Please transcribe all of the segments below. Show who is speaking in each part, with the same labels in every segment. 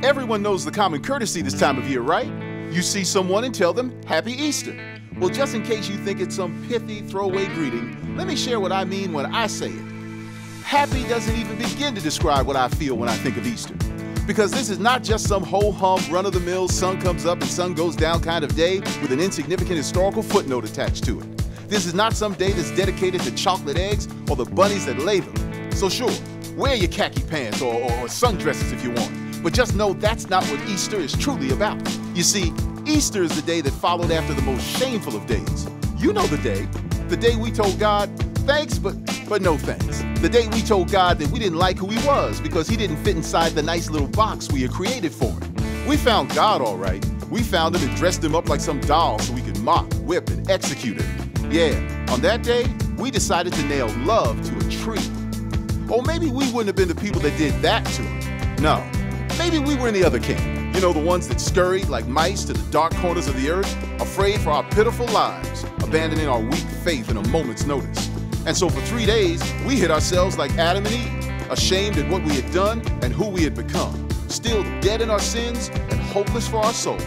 Speaker 1: Everyone knows the common courtesy this time of year, right? You see someone and tell them, Happy Easter. Well, just in case you think it's some pithy throwaway greeting, let me share what I mean when I say it. Happy doesn't even begin to describe what I feel when I think of Easter. Because this is not just some ho-hum, run-of-the-mill, sun comes up and sun goes down kind of day with an insignificant historical footnote attached to it. This is not some day that's dedicated to chocolate eggs or the bunnies that lay them. So sure, wear your khaki pants or sundresses if you want. But just know that's not what Easter is truly about. You see, Easter is the day that followed after the most shameful of days. You know the day we told God, thanks, but no thanks. The day we told God that we didn't like who he was because he didn't fit inside the nice little box we had created for him. We found God all right. We found him and dressed him up like some doll so we could mock, whip, and execute him. Yeah, on that day, we decided to nail love to a tree. Or maybe we wouldn't have been the people that did that to him. No. Maybe we were in the other camp. You know, the ones that scurried like mice to the dark corners of the earth, afraid for our pitiful lives, abandoning our weak faith in a moment's notice. And so for 3 days, we hid ourselves like Adam and Eve, ashamed at what we had done and who we had become, still dead in our sins and hopeless for our souls.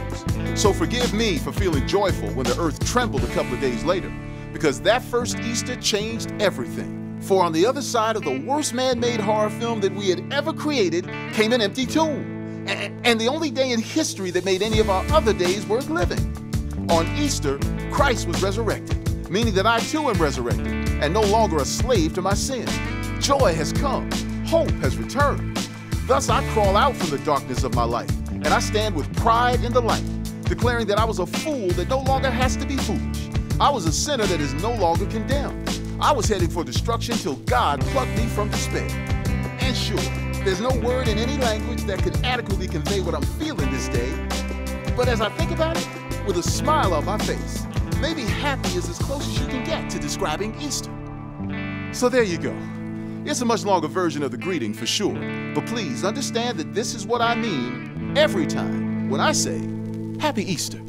Speaker 1: So forgive me for feeling joyful when the earth trembled a couple of days later, because that first Easter changed everything. For on the other side of the worst man-made horror film that we had ever created came an empty tomb, and the only day in history that made any of our other days worth living. On Easter, Christ was resurrected, meaning that I too am resurrected, and no longer a slave to my sin. Joy has come, hope has returned. Thus I crawl out from the darkness of my life, and I stand with pride in the light, declaring that I was a fool that no longer has to be foolish. I was a sinner that is no longer condemned. I was heading for destruction till God plucked me from despair. And sure, there's no word in any language that could adequately convey what I'm feeling this day. But as I think about it, with a smile on my face, maybe happy is as close as you can get to describing Easter. So there you go. It's a much longer version of the greeting for sure, but please understand that this is what I mean every time when I say Happy Easter.